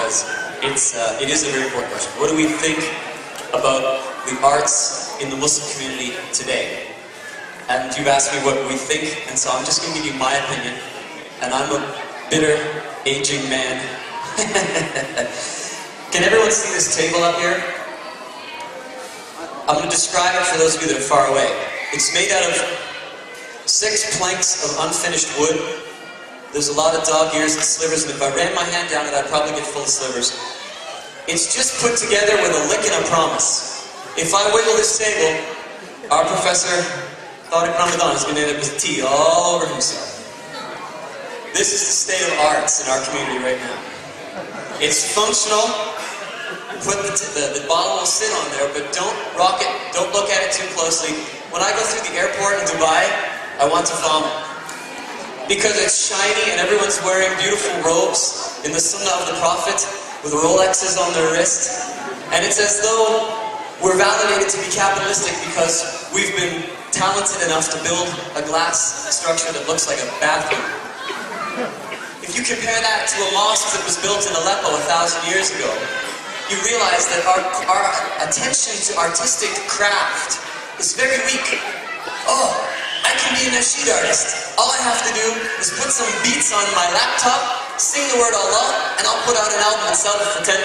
because it is a very important question. What do we think about the arts in the Muslim community today? And you've asked me what we think, and so I'm just going to give you my opinion. And I'm a bitter, aging man. Can everyone see this table up here? I'm going to describe it for those of you that are far away. It's made out of 6 planks of unfinished wood. There's a lot of dog ears and slivers, and if I ran my hand down it, I'd probably get full of slivers. It's just put together with a lick and a promise. If I wiggle this table, our Professor Tariq Ramadan is going to end up with tea all over himself. This is the state of arts in our community right now. It's functional. Put the bottle will sit on there, but don't rock it, don't look at it too closely. When I go through the airport in Dubai, I want to vomit. Because it's shiny and everyone's wearing beautiful robes in the Sunnah of the Prophet with Rolexes on their wrist. And it's as though we're validated to be capitalistic because we've been talented enough to build a glass structure that looks like a bathroom. If you compare that to a mosque that was built in Aleppo 1,000 years ago, you realize that our attention to artistic craft is very weak. Oh, I can be a nasheed artist. All I have to do is put some beats on my laptop, sing the word Allah, and I'll put out an album and sell it for £10.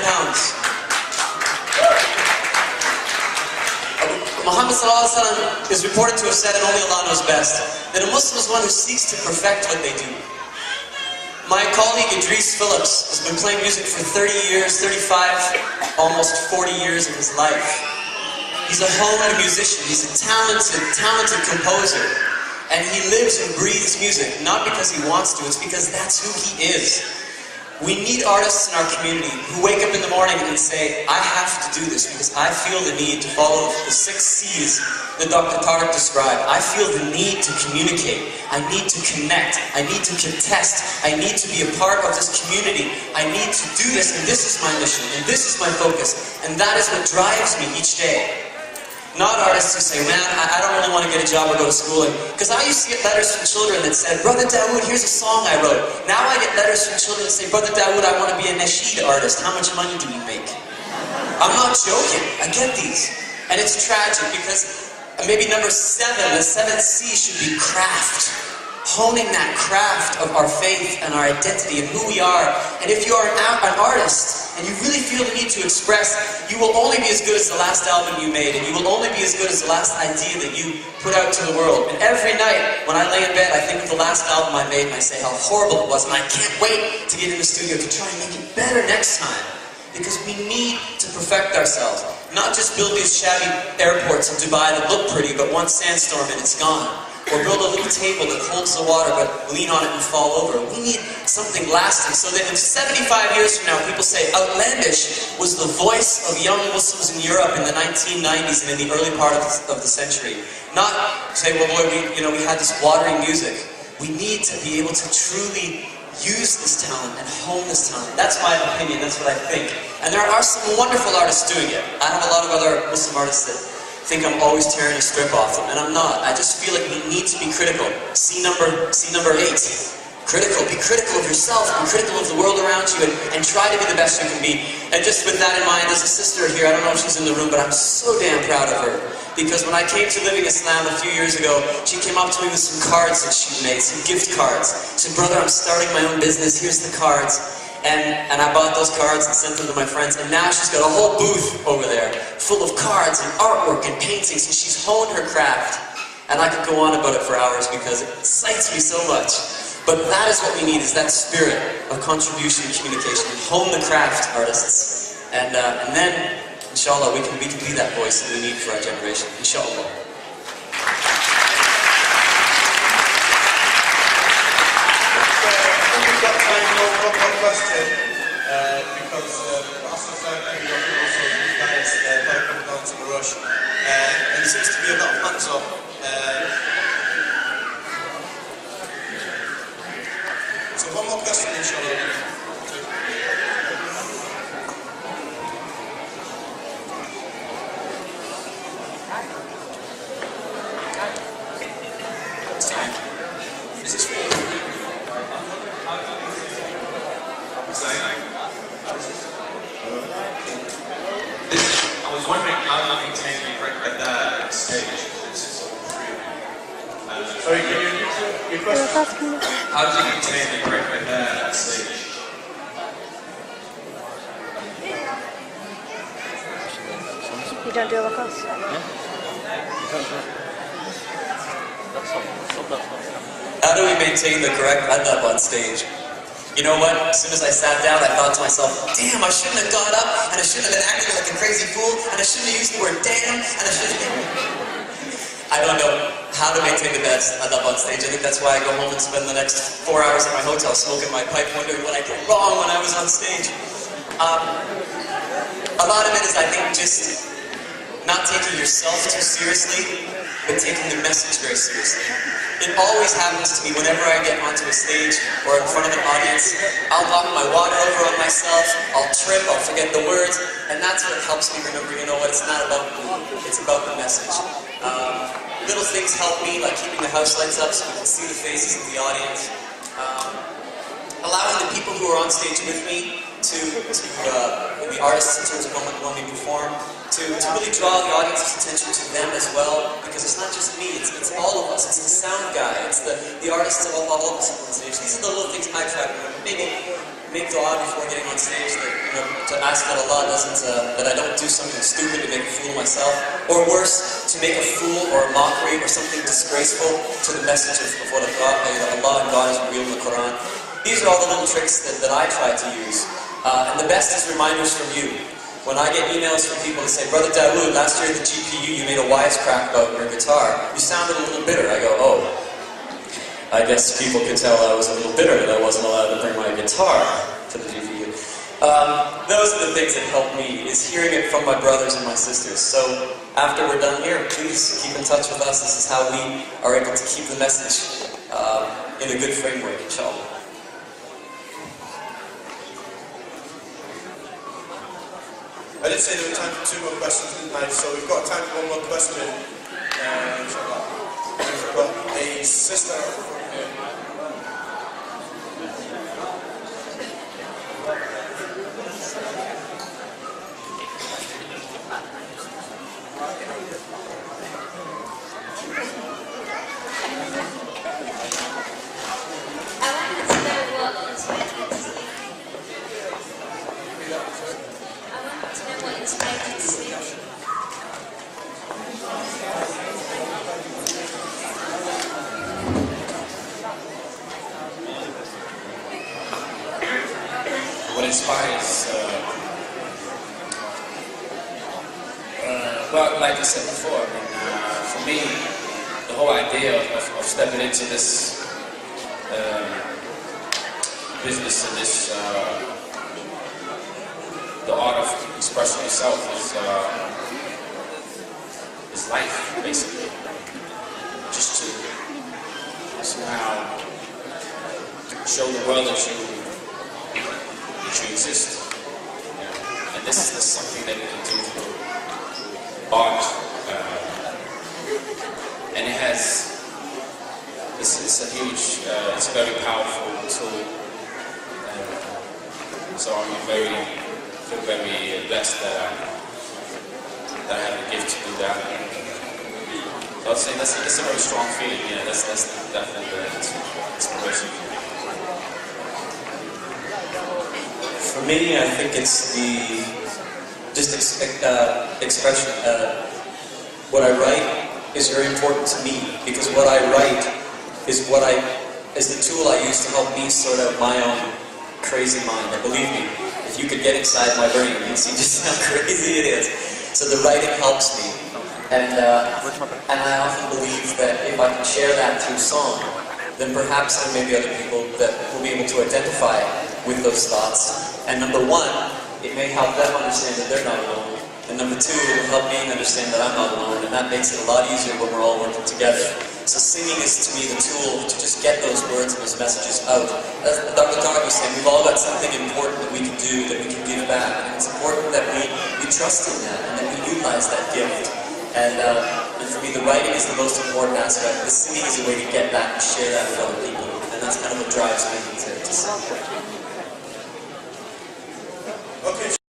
Muhammad ﷺ is reported to have said, and only Allah knows best, that a Muslim is one who seeks to perfect what they do. My colleague Idris Phillips has been playing music for 30 years, 35, almost 40 years of his life. He's a honed musician, he's a talented composer. And he lives and breathes music, not because he wants to, it's because that's who he is. We need artists in our community who wake up in the morning and say, I have to do this because I feel the need to follow the 6 C's that Dr. Tariq described. I feel the need to communicate. I need to connect. I need to contest. I need to be a part of this community. I need to do this, and this is my mission, and this is my focus. And that is what drives me each day. Not artists who say, man, I don't really want to get a job or go to school. Because I used to get letters from children that said, Brother Dawud, here's a song I wrote. Now I get letters from children that say, Brother Dawud, I want to be a nasheed artist. How much money do you make? I'm not joking. I get these. And it's tragic because maybe number 7, the 7th C should be craft. Honing that craft of our faith and our identity and who we are. And if you are an artist, and you really feel the need to express, you will only be as good as the last album you made, and you will only be as good as the last idea that you put out to the world. And every night, when I lay in bed, I think of the last album I made, and I say how horrible it was, and I can't wait to get in the studio to try and make it better next time. Because we need to perfect ourselves. Not just build these shabby airports in Dubai that look pretty, but one sandstorm and it's gone. Or build a little table that holds the water, but lean on it and fall over. We need something lasting, so that in 75 years from now, people say Outlandish was the voice of young Muslims in Europe in the 1990s and in the early part of the century. Not say, well, boy, we had this watery music. We need to be able to truly use this talent and hone this talent. That's my opinion, that's what I think. And there are some wonderful artists doing it. I have a lot of other Muslim artists that think I'm always tearing a strip off them, and I'm not. I just feel like we need to be critical. C number 8. Critical. Be critical of yourself, be critical of the world around you, and try to be the best you can be. And just with that in mind, there's a sister here, I don't know if she's in the room, but I'm so damn proud of her. Because when I came to Living Islam a few years ago, she came up to me with some cards that she'd made, some gift cards. She said, brother, I'm starting my own business, here's the cards. And I bought those cards and sent them to my friends, and now she's got a whole booth over there full of cards and artwork and paintings, and she's honed her craft. And I could go on about it for hours because it excites me so much. But that is what we need, is that spirit of contribution and communication. Hone the craft, artists. And then, inshallah, we can be that voice that we need for our generation. Inshallah. One question, because after therapy, also these guys coming down to the rush, and there seems to be a lot of hands up. So one more question, inshallah. Is this for? question. How do you maintain the correct hair on stage? You don't do a lacoste? How do we maintain the correct adab on stage? You know what? As soon as I sat down, I thought to myself, damn, I shouldn't have got up, and I shouldn't have been acting like a crazy fool, and I shouldn't have used the word damn, and I shouldn't have... I don't know how to maintain the best adab on stage. I think that's why I go home and spend the next 4 hours in my hotel smoking my pipe, wondering what I did wrong when I was on stage. A lot of it is, I think, just not taking yourself too seriously, but taking the message very seriously. It always happens to me whenever I get onto a stage or in front of an audience. I'll knock my water over on myself, I'll trip, I'll forget the words, and that's what helps me remember, you know what, it's not about me, it's about the message. Little things help me, like keeping the house lights up so we can see the faces of the audience. Allowing the people who are on stage with me to the artists in terms of when we perform, to really draw the audience's attention to them as well, because it's not just me, it's all of us. It's the sound guy, it's the artists of all of us on stage. These are the little things I try to remember. Maybe make dua before getting on stage, that, you know, to ask that Allah doesn't, that I don't do something stupid to make a fool of myself, or worse, to make a fool or a mockery or something disgraceful to the message of what Allah and God is revealed in the Quran. These are all the little tricks that I try to use. And the best is reminders from you. When I get emails from people that say, Brother Dawud, last year at the GPU you made a wisecrack about your guitar. You sounded a little bitter. I go, oh, I guess people could tell I was a little bitter that I wasn't allowed to bring my guitar to the GPU. Those are the things that help me, is hearing it from my brothers and my sisters. So after we're done here, please keep in touch with us. This is how we are able to keep the message in a good framework, inshallah. I did say there was time for 2 more questions, didn't I? So we've got time for 1 more question. We've got a sister here. What inspires, well, like I said before, I mean, for me, the whole idea of stepping into this business and this, the art of expressing yourself is life, basically. Just to somehow show the world that you exist. And this is something that we can do through art. And it has, it's a huge, it's a very powerful tool. So I'm feel very blessed that I have the gift to do that. So I'd say that's a very strong feeling. Yeah, that's definitely the inspiration. For me, I think it's the expression. What I write is very important to me, because what I write is the tool I use to help me sort out my own crazy mind. And believe me, if you could get inside my brain, you'd see just how crazy it is. So the writing helps me, and I often believe that if I can share that through song, then perhaps there may be other people that will be able to identify with those thoughts. And number one, it may help them understand that they're not alone. And number two, it will help me understand that I'm not alone, and that makes it a lot easier when we're all working together. So singing is to me the tool to just get those words and those messages out. As Dr. Tariq was saying, we've all got something important that we can do, that we can give back. And it's important that we trust in that, and that we utilize that gift. And for me, the writing is the most important aspect. The singing is a way to get that and share that with other people. And that's kind of what drives me to sing.